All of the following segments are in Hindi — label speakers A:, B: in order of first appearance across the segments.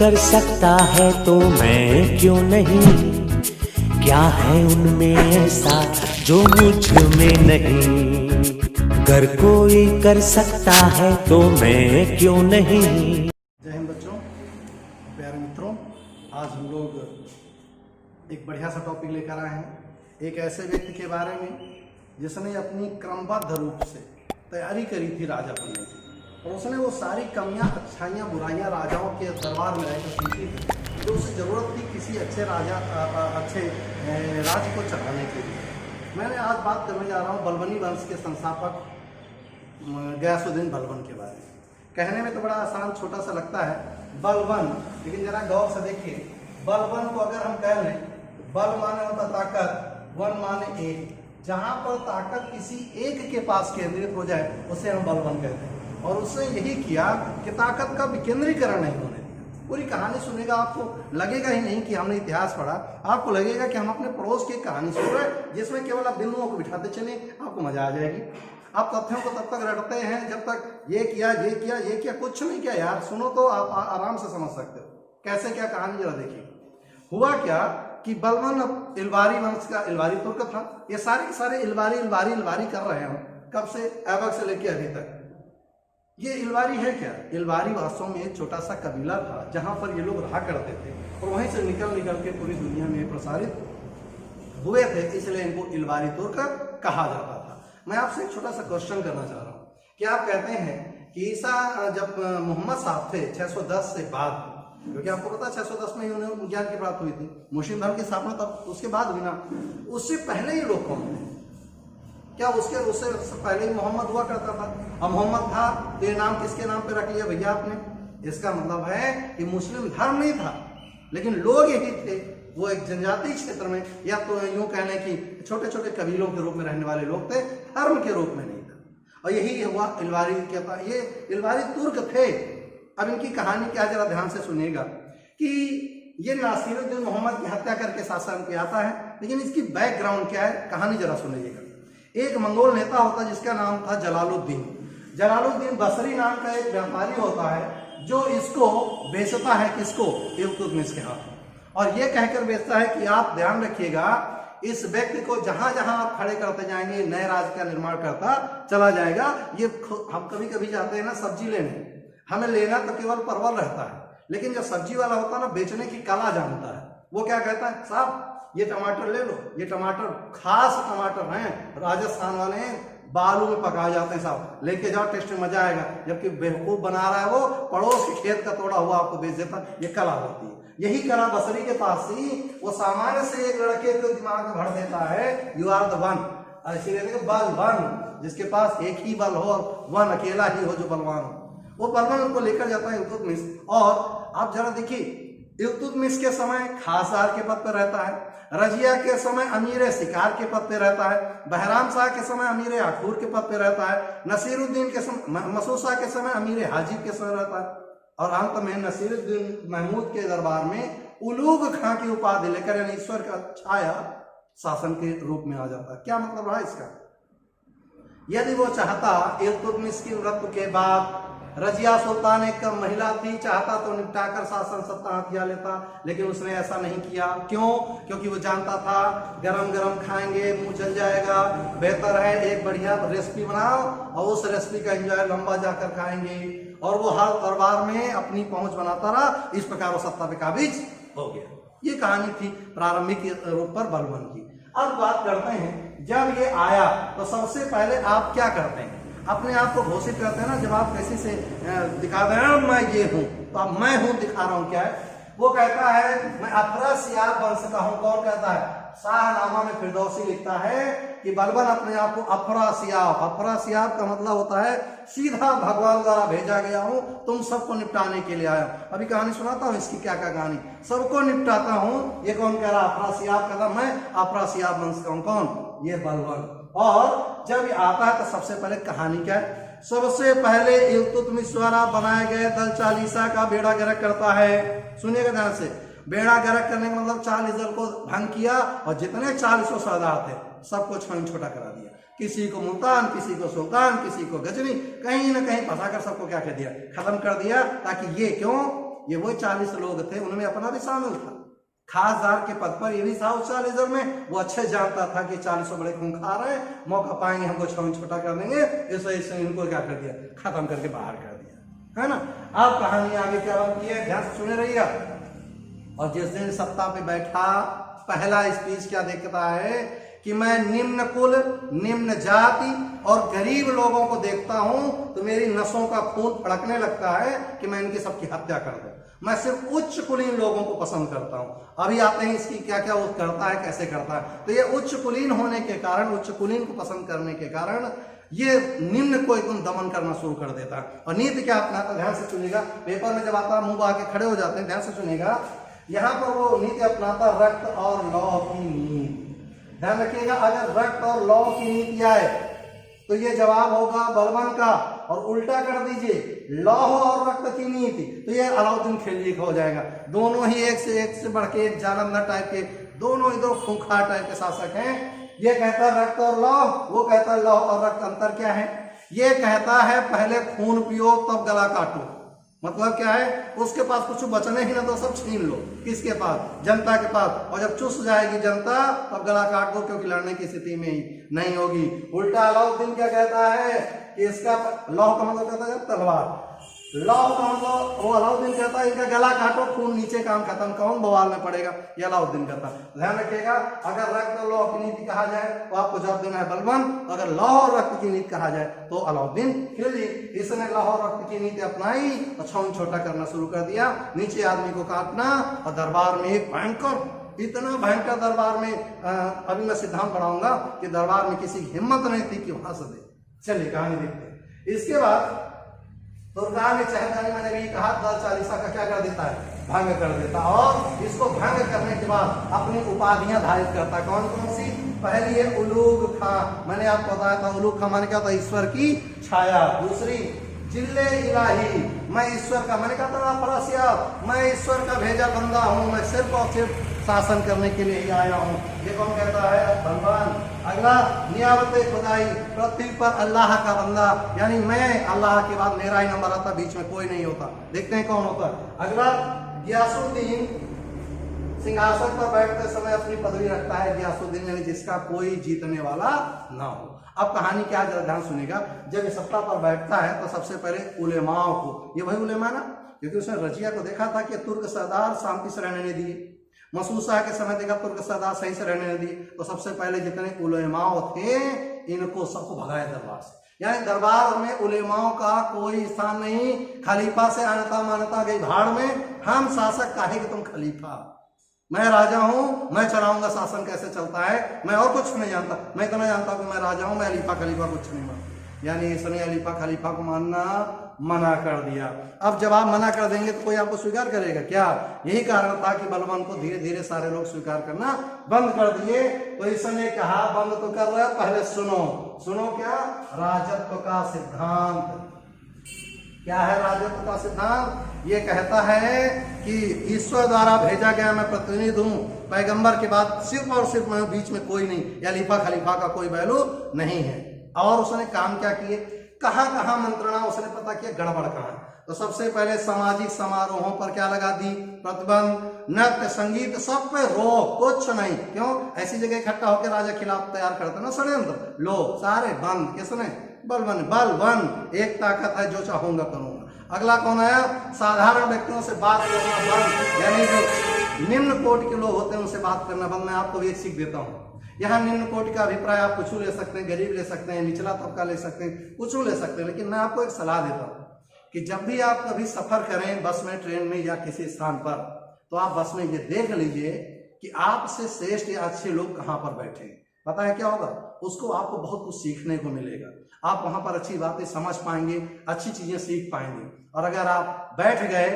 A: कर सकता है तो मैं क्यों नहीं, क्या है उनमें ऐसा जो मुझ में नहीं। अगर कोई कर सकता है तो मैं क्यों नहीं।
B: जय हिंद बच्चों, प्यारे मित्रों, आज हम लोग एक बढ़िया सा टॉपिक लेकर आए हैं। एक ऐसे व्यक्ति के बारे में जिसने अपनी क्रमबद्ध रूप से तैयारी करी थी राजा बनने की, और उसने वो सारी कमियां, अच्छाइयां, बुराइयां राजाओं के दरबार में रहकर सीखी थी जो उसे ज़रूरत थी किसी अच्छे राज्य को चलाने के लिए। मैंने आज बात करने जा रहा हूँ बलबनी वंश के संस्थापक गयासुद्दीन बलबन के बारे में। कहने में तो बड़ा आसान, छोटा सा लगता है बलबन, लेकिन जरा गौर से देखिए। बलबन को अगर हम कह लें, बल माने होता ताकत, वन माने एक। जहां पर ताकत किसी एक के पास केंद्रित हो जाए उसे हम बलबन कहते हैं। और उसने यही किया कि ताकत का विकेंद्रीकरण नहीं होने दिया। पूरी कहानी सुनेगा आपको लगेगा ही नहीं कि हमने इतिहास पढ़ा, आपको लगेगा कि हम अपने पड़ोस की कहानी सुन रहे हैं जिसमें केवल आप बिंदुओं को बिठाते चले, आपको मजा आ जाएगी। आप तथ्यों को तब तक रटते हैं जब तक ये किया, ये किया, ये किया। कुछ नहीं किया यार, सुनो तो आप आराम से समझ सकते हो कैसे क्या कहानी। जरा देखिए हुआ क्या कि बलबन इलवारी वंश का, इलवारी तुर्क था। ये सारे के सारे इलवारी इलवारी इलवारी कर रहे हैं कब से, ऐबक से लेके अभी तक। ये इलवारी है क्या? इलवारी वास्तव में एक छोटा सा कबीला था जहां पर ये लोग रहा करते थे और वहीं से निकल निकल के पूरी दुनिया में प्रसारित हुए थे, इसलिए इनको इलवारी तुर्क कहा जाता था। मैं आपसे एक छोटा सा क्वेश्चन करना चाह रहा हूँ कि आप कहते हैं कि ईसा जब मोहम्मद साहब थे 610 से बाद, क्योंकि आपको पता 610 में उन्हें ज्ञान की प्राप्ति हुई थी, मुस्लिम धर्म की स्थापना तब उसके बाद हुई ना। उससे पहले ही लोग कौन थे? क्या उससे पहले ही मोहम्मद हुआ करता था? अब मोहम्मद था तो ये नाम किसके नाम पे रख लिया भैया आपने? इसका मतलब है कि मुस्लिम धर्म नहीं था, लेकिन लोग यही थे। वो एक जनजातीय क्षेत्र में, या तो यूं कह लें कि छोटे छोटे कबीलों के रूप में रहने वाले लोग थे, धर्म के रूप में नहीं था। और यही हुआ इलवारी के पास। ये इलवारी तुर्क थे। अब इनकी कहानी क्या, जरा ध्यान से सुनिएगा कि ये नासिरुद्दीन मोहम्मद की हत्या करके शासन पे आता है, लेकिन इसकी बैकग्राउंड क्या है, कहानी जरा सुनिएगा। एक मंगोल नेता होता जिसका नाम था जलालुद्दीन। जलालुद्दीन बसरी नाम का एक व्यापारी होता है जो इसको बेचता है, किसको? इल्तुतमिश के हाथ। और ये कहकर बेचता है कि आप ध्यान रखिएगा, इस व्यक्ति को जहां जहां आप खड़े करते जाएंगे नए राज्य का निर्माण करता चला जाएगा। ये हम कभी कभी जाते हैं ना सब्जी लेने, हमें लेना तो केवल परवल रहता है, लेकिन जो सब्जी वाला होता है ना, बेचने की कला जानता है। वो क्या कहता है, साहब ये टमाटर ले लो, ये टमाटर खास टमाटर हैं, राजस्थान वाले हैं, बालू में पकाए जाते हैं साहब, लेके जाओ, टेस्ट में मजा आएगा। जबकि बेवकूफ बना रहा है वो, पड़ोस के खेत का तोड़ा हुआ आपको बेच देता। ये कला होती है। यही कला बसरी के पास ही वो सामान्य से एक लड़के को दिमाग में भर देता है, यू आर द वन। इसीलिए बल वन, जिसके पास एक ही बल हो और वन अकेला ही हो जो बलवान हो। वो बलवान उनको लेकर जाता है इल्तुतमिश। और आप जरा देखिए, इल्तुतमिश के समय खासदार के पद पर रहता है, रजिया के समय अमीर शिकार के पद पे रहता है, बहराम शाह के समय अमीर आठूर के पद पे रहता है, नसीरुद्दीन के समय, मसूद शाह के समय अमीर हाजिब के समय रहता है, और अंत में नसीरुद्दीन महमूद के दरबार में उलूग खां की उपाधि लेकर, यानी ईश्वर का छाया शासन के रूप में आ जाता है। क्या मतलब रहा इसका? यदि वो चाहता इल्तुतमिश की मृत्यु के बाद, रजिया सुल्तान एक महिला थी, चाहता तो निपटाकर शासन सत्ता हथिया लेता, लेकिन उसने ऐसा नहीं किया। क्यों? क्योंकि वो जानता था गरम गरम खाएंगे मुंह जल जाएगा, बेहतर है एक बढ़िया रेसिपी बनाओ और उस रेसिपी का एंजॉय लंबा जाकर खाएंगे। और वो हर दरबार में अपनी पहुंच बनाता रहा, इस प्रकार वो सत्ता पे काबिज हो गया। ये कहानी थी प्रारंभिक रूप पर बलबन की। अब बात करते हैं, जब ये आया तो सबसे पहले आप क्या करते हैं? अपने आप को घोषित करते हैं ना, जब आप किसी से दिखा रहे हैं मैं ये हूं, तो अब मैं हूं दिखा रहा हूं। क्या है वो? कहता है मैं अफरासियाब वंश का हूं। कौन कहता है? शाहनामा में फिरदौसी लिखता है कि बलबन अपने आप को अफरासियाब, अफरासियाब का मतलब होता है सीधा भगवान द्वारा भेजा गया हूं, तुम सबको निपटाने के लिए आया। अभी कहानी सुनाता हूं इसकी, क्या क्या कहानी, सबको निपटाता हूं। ये कौन कह रहा? अफरासियाब कहता मैं अफरासियाब वंश का हूं। कौन? ये बलबन। और जब ये आता है तो सबसे पहले कहानी क्या है? सबसे पहले इल्तुतमिश द्वारा बनाए गए दल चालीसा का बेड़ा गर्क करता है। सुनिएगा ध्यान से, बेड़ा गर्क करने का मतलब 40 दल को भंग किया और जितने 40 सरदार थे सबको छोटा करा दिया। किसी को मुल्तान, किसी को सुल्तान, किसी को गजनी, कहीं ना कहीं फंसा कर सबको क्या कह दिया, खत्म कर दिया। ताकि ये क्यों? ये वही 40 लोग थे, उनमें अपना भी शामिल था। खासदार के पद पर ये भी था उस 40 में। वो अच्छे जानता था कि 40 बड़े खूंखार हैं, मौका पाएंगे हमको छोटा कर देंगे, इससे इनको क्या कर दिया, खत्म करके बाहर कर दिया, है ना। अब कहानी आगे क्या बनती है, ध्यान से सुने रहिएगा। और जिस दिन सत्ता पे बैठा, पहला स्पीच क्या देखता है कि मैं निम्न कुल, निम्न जाति और गरीब लोगों को देखता हूं तो मेरी नसों का खून फड़कने लगता है कि मैं इनकी सबकी हत्या कर दूं। मैं सिर्फ उच्च कुलीन लोगों को पसंद करता हूं। अभी आते हैं इसकी क्या क्या वो करता है, कैसे करता है। तो ये उच्च कुलीन होने के कारण, उच्च कुलीन को पसंद करने के कारण ये निम्न को एकदम दमन करना शुरू कर देता है। और नीति क्या अपनाता, ध्यान से सुनिएगा। पेपर में जब आता मुंह आके खड़े हो जाते हैं, ध्यान से सुनिएगा। यहाँ पर वो नीति अपनाता रक्त और लौ की नीति। ध्यान रखिएगा, अगर रक्त और लौ की नीति आए तो ये जवाब होगा बलबन का। और उल्टा कर दीजिए, लौह और रक्त की नीति, तो ये अलाउद्दीन खिलजी का हो जाएगा। दोनों ही एक से बढ़ के एक जालंधर टाइप के, दोनों इधर खूंखार टाइप के शासक हैं। ये कहता है रक्त और लौह, वो कहता है लौह और रक्त, अंतर क्या है। ये कहता है पहले खून पियो तब गला काटो, मतलब क्या है, उसके पास कुछ बचने ही ना तो सब छीन लो। किसके पास, जनता के पास। और जब चुस जाएगी जनता तब गला काट दो, क्योंकि लड़ने की स्थिति में ही नहीं होगी। उल्टा अलाउद्दीन क्या कहता है कि इसका लौह का मतलब कहता है तलवार, लौह का मतलब वो अलाउद्दीन कहता है इनका गला काटो, खून नीचे, काम खत्म, कौन बवाल में पड़ेगा, ये अलाउद्दीन कहता है। ध्यान रखिएगा, अगर रक्त और लौह की नीति कहा जाए तो आपको जवाब देना है बलबन, अगर लौह और रक्त की नीति कहा जाए तो अलाउद्दीन खिलजी। इसने लौह और रक्त की नीति अपनाई और छौन छोटा करना शुरू कर दिया, नीचे आदमी को काटना। और दरबार में एक भयंकर, इतना भयंकर दरबार में, अभी मैं सिद्धांत बढ़ाऊंगा कि दरबार में किसी की हिम्मत नहीं थी कि वहां से दे। चलिए कहानी देखते हैं। इसके बाद दुर्गा ने चहलगानी, मैंने भी कहा, दल चालीसा का क्या कर देता है, भंग कर देता। और इसको भंग करने के बाद अपनी उपाधियां धारित करता। कौन कौन सी, पहली है उलूग खां, मैंने आपको बताया था उलूग खां माने क्या था, ईश्वर की छाया। दूसरी जिल्ले इलाही, मैं ईश्वर का, मैंने कहा था फरासिया, मैं ईश्वर का भेजा बंदा हूं, मैं सिर्फ और सिर्फ शासन करने के लिए ही आया हूँ। ये कौन कहता है, भगवान। अगला नियामत खुदाई, पृथ्वी पर अल्लाह का बंदा, यानी मैं, अल्लाह के बाद मेरा ही नंबर आता, बीच में कोई नहीं होता। देखते हैं कौन होता है। अगला गियासुद्दीन, सिंहासन पर बैठते समय अपनी पदवी रखता है गियासुद्दीन, यानी जिसका कोई जीतने वाला ना हो। अब कहानी क्या, जरा ध्यान सुनेगा। जब ये सत्ता पर बैठता है तो सबसे पहले उलेमाओं को, ये वही उलेमा ना, क्योंकि उसने रजिया को देखा था कि तुर्क सरदार शांति से रहने नहीं दिए, मसूसा के समय देखा तुर्क सरदार सही से रहने नहीं दिए, तो सबसे पहले जितने उलेमाओं थे इनको सबको भगाया दरबार से। यानी दरबार में उलेमाओं का कोई स्थान नहीं। खलीफा से आनता मानता गई भाड़ में, हम शासक काहे कि तुम खलीफा, मैं राजा हूं, मैं चलाऊंगा शासन कैसे चलता है, मैं और कुछ नहीं जानता, मैं इतना जानता हूं कि मैं राजा हूं, मैं अलीफा खलीफा कुछ नहीं मानता। यानी इसने अलीफा खलीफा को मानना मना कर दिया। अब जब आप मना कर देंगे तो कोई आपको स्वीकार करेगा क्या। यही कारण था कि बलबन को धीरे धीरे सारे लोग स्वीकार करना बंद कर दिए। तो इसने कहा बंद तो कर रहा है, पहले सुनो। सुनो क्या, राजत्व का सिद्धांत। क्या है राजत्व का सिद्धांत? ये कहता है कि ईश्वर द्वारा भेजा गया मैं प्रतिनिधि हूं, पैगंबर के बाद सिर्फ और सिर्फ मैं, बीच में कोई नहीं, या अलीफा खलीफा का कोई वैल्यू नहीं है। और उसने काम क्या किए, कहां कहां मंत्रणा उसने पता किया, गड़बड़ कहां। तो सबसे पहले सामाजिक समारोहों पर क्या लगा दी, प्रतिबंध। नृत्य संगीत सब पे रोक, कुछ नहीं। क्यों, ऐसी जगह इकट्ठा होकर राजा खिलाफ तैयार करते ना षड्यंत्र, लो सारे बंद। किसने, बलबन। बलबन एक ताकत है, जो चाहूंगा करूंगा। अगला कौन आया, साधारण व्यक्तियों से बात करना बंद, यानी जो निम्न कोटि के लोग होते हैं उनसे बात करना बंद। मैं आपको एक सीख देता हूँ, यहाँ निम्न कोटि का अभिप्राय आप कुछ ले सकते हैं, गरीब ले सकते हैं, निचला तबका ले सकते हैं, कुछ ले सकते हैं। लेकिन मैं आपको एक सलाह देता हूँ कि जब भी आप कभी सफर करें बस में, ट्रेन में या किसी स्थान पर, तो आप बस में ये देख लीजिए कि आपसे श्रेष्ठ या अच्छे लोग कहाँ पर बैठे हैं। पता है क्या होगा, उसको आपको बहुत कुछ सीखने को मिलेगा। आप वहां पर अच्छी बातें समझ पाएंगे, अच्छी चीजें सीख पाएंगे। और अगर आप बैठ गए,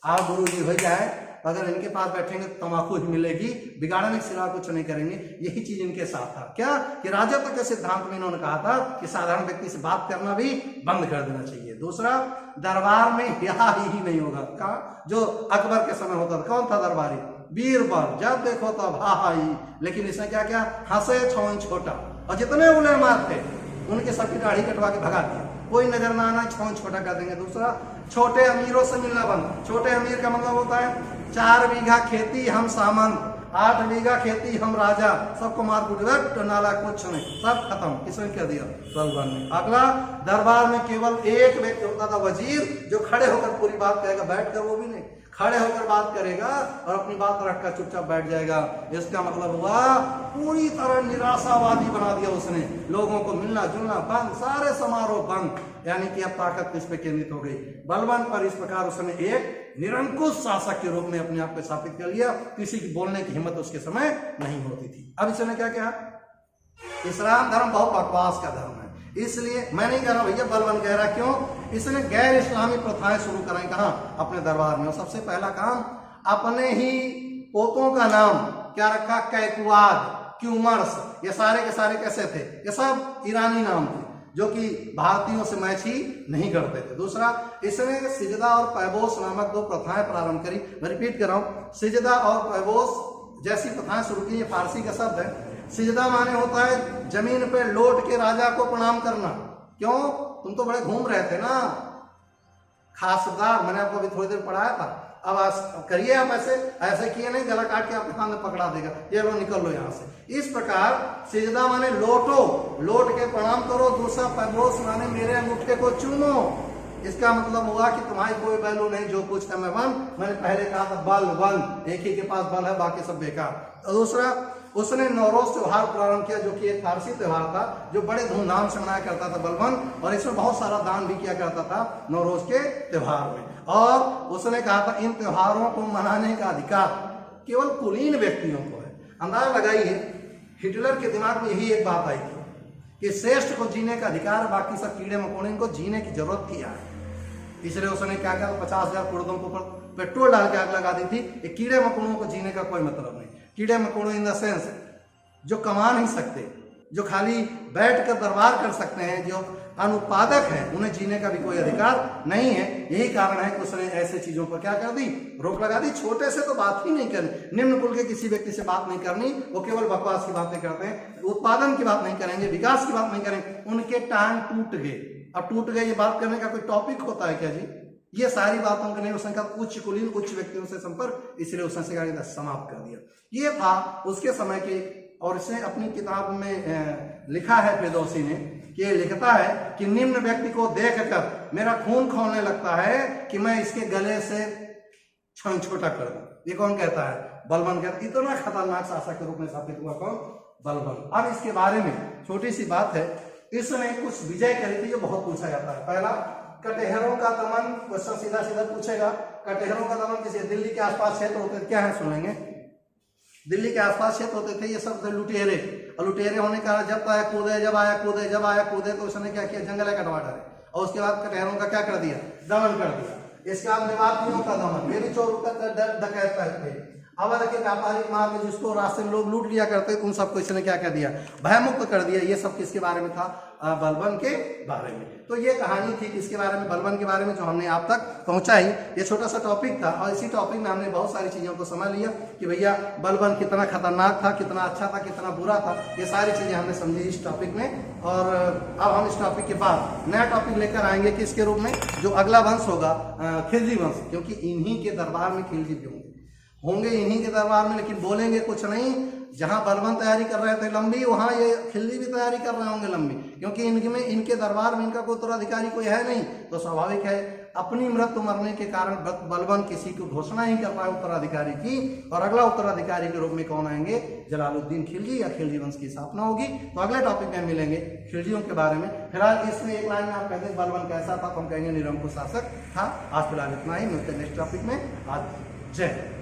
B: आप गुरु जी हो जाए, अगर इनके पास बैठेंगे तो तमाकू ही मिलेगी, बिगाड़ने के सिवा कुछ नहीं करेंगे। यही चीज इनके साथ था। क्या कि राजत्व के सिद्धांत में इन्होंने कहा था कि साधारण व्यक्ति से बात करना भी बंद कर देना चाहिए। दूसरा, दरबार में यहाँ ही नहीं होगा। कहा, जो अकबर के समय होता था, कौन था दरबारी, बीरबल, जब देखो तब हा ही। लेकिन इसने क्या किया, हंसे छौन छोटा, और जितने उलेमा थे उनके सबकी दाढ़ी कटवा के भगा दिया, कोई नजर ना आना, छौन छोटा कर देंगे। दूसरा, छोटे अमीरों से मिलना बंद। छोटे अमीर का मतलब होता है 4 बीघा खेती हम सामंत, 8 बीघा खेती हम राजा, सबको मार कूट नाला कुछ नहीं, सब खत्म। किसने कह दिया? बलबन ने। अगला, दरबार में केवल एक व्यक्ति होता था वजीर, जो खड़े होकर पूरी बात कहेगा, बैठ कर वो भी नहीं, खड़े होकर बात करेगा और अपनी बात रखकर चुपचाप बैठ जाएगा। इसका मतलब हुआ पूरी तरह निराशावादी बना दिया उसने, लोगों को मिलना जुलना बंद, सारे समारोह बंद, यानी कि अब ताकत किस पे केंद्रित हो गई? बलबन पर। इस प्रकार उसने एक निरंकुश शासक के रूप में अपने आप को स्थापित कर लिया, किसी की बोलने की हिम्मत उसके समय नहीं होती थी। अब इसने क्या कहा? इस्लाम धर्म बहुत बकवास का धर्म है, इसलिए मैं नहीं कह रहा भैया बलबन कह रहा, क्यों? इसने गैर इस्लामी प्रथाएं शुरू कराई। कहां? अपने दरबार में। और सबसे पहला काम, अपने ही पोतों का नाम क्या रखा? कैकुआद, क्यूमर्स। ये सारे के सारे कैसे थे? ये सब ईरानी नाम थे, जो कि भारतीयों से मैच ही नहीं करते थे। दूसरा, इसने सिजदा और पैबोस नामक 2 प्रथाएं प्रारंभ करी। मैं रिपीट कर रहा हूं, सिजदा और पैबोस जैसी प्रथाएं शुरू की। ये फारसी का शब्द है। सिजदा माने होता है जमीन पे लौट के राजा को प्रणाम करना। क्यों? तुम तो बड़े घूम रहे थे ना, खासदार, मैंने आपको अभी थोड़ी देर पढ़ाया था। अब करिए आप ऐसे किए नहीं, गला काट के आपके सामने पकड़ा देगा, ये लो निकल लो यहाँ से। इस प्रकार सिजदा माने लौटो, लौट के प्रणाम करो। दूसरा, पैबोस माने मेरे अंगूठे को चूमो। इसका मतलब हुआ कि तुम्हारी कोई वैल्यू नहीं, जो कुछ था मैं वन। मैंने पहले कहा था बल वन, एक ही के पास बल है, बाकी सब बेकार। और दूसरा, उसने नौरोज त्योहार प्रारंभ किया, जो कि एक फारसी त्योहार था, जो बड़े धूमधाम से मनाया करता था बलबन, और इसमें बहुत सारा दान भी किया करता था नौरोज के त्योहार में। और उसने कहा था इन त्योहारों को मनाने का अधिकार केवल कुलीन व्यक्तियों को है। अंदाजा लगाइए, हिटलर के दिमाग में यही एक बात आई थी कि श्रेष्ठ को जीने का अधिकार, बाकी सब कीड़े मकोड़े, इनको जीने की जरूरत क्या है। इसलिए उसने क्या किया? 50,000 कुर्दों के ऊपर पेट्रोल डाल के आग लगा दी थी। कीड़े मकोड़ों को जीने का कोई मतलब नहीं। कीड़े मकोड़े इन द सेंस जो कमा नहीं सकते, जो खाली बैठ कर दरबार कर सकते हैं, जो अनुत्पादक हैं, उन्हें जीने का भी कोई अधिकार नहीं है। यही कारण है कि उसने ऐसे चीजों पर क्या कर दी? रोक लगा दी। छोटे से तो बात ही नहीं करनी, निम्न कुल के किसी व्यक्ति से बात नहीं करनी, वो केवल बकवास की बातें करते हैं, उत्पादन की बात नहीं करेंगे, विकास की बात नहीं करेंगे। उनके टांग टूट गए। अब टूट गए, ये बात करने का कोई टॉपिक होता है क्या जी? ये सारी बातों के नहीं, उसने कहा उच्च कुलीन उच्च व्यक्तियों से संपर्क, इसलिए उसने समाप्त कर दिया। ये था उसके समय के। और इसने अपनी किताब में लिखा है फिरदौसी ने, कि लिखता है कि निम्न व्यक्ति को देखकर मेरा खून खौलने लगता है कि मैं इसके गले से क्षण छोटा कर दूं। ये कौन कहता है? बलबन कहता है। इतना खतरनाक शासक के रूप में स्थापित हुआ कौन? बलबन। अब इसके बारे में छोटी सी बात है, इसने कुछ विजय करी थी जो बहुत पूछा जाता है। पहला, कटेहरों का दमन। क्वेश्चन सीधा सीधा पूछेगा, कटेहरों का दमन किसी दिल्ली के आसपास क्षेत्र होते थे, क्या है सुनेंगे? दिल्ली के आसपास क्षेत्र होते थे, ये सब थे लुटेरे। और लुटेरे होने का जब आया कूदे, जब आया कूदे, जब आया कूदे, तो उसने क्या किया? जंगल कटवा डाले। और उसके बाद कटेहरों का क्या कर दिया? दमन कर दिया। इसके बाद निवासियों का दमन, ये भी चोर डकैत थे। अवध के व्यापारिक मार्ग में जिसको रास्ते में लोग लूट लिया करते, उन सबको इसने क्या कर दिया? भयमुक्त कर दिया। ये सब किसके बारे में था? बलबन के बारे में। तो ये कहानी थी किसके बारे में? बलबन के बारे में, जो हमने आप तक पहुंचाई। ये छोटा सा टॉपिक था, और इसी टॉपिक में हमने बहुत सारी चीजों को समझ लिया कि भैया बलबन कितना खतरनाक था, कितना अच्छा था, कितना बुरा था। ये सारी चीजें हमने समझी इस टॉपिक में। और अब हम इस टॉपिक के बाद नया टॉपिक लेकर आएंगे, किसके रूप में? जो अगला वंश होगा, खिलजी वंश, क्योंकि इन्हीं के दरबार में खिलजी भी होंगे इन्हीं के दरबार में, लेकिन बोलेंगे कुछ नहीं। जहां बलबन तैयारी कर रहे थे लंबी, वहां ये खिल्ली भी तैयारी कर रहे होंगे लंबी, क्योंकि इनके दरबार में इनका कोई उत्तराधिकारी कोई है नहीं। तो स्वाभाविक है अपनी मृत्यु मरने के कारण बलबन किसी को घोषणा ही कर पाए उत्तराधिकारी की, और अगला उत्तराधिकारी के रूप में कौन आएंगे? जलालुद्दीन खिलजी, या खिलजी वंश की स्थापना होगी। तो अगले टॉपिक में मिलेंगे खिलजियों के बारे में। फिलहाल इसमें एक लाइन में आप कहते हैं बलबन कैसा था, तो हम कहेंगे निरंकुश शासक था। आज फिलहाल इतना ही, मिलते हैं नेक्स्ट टॉपिक में। आज जय।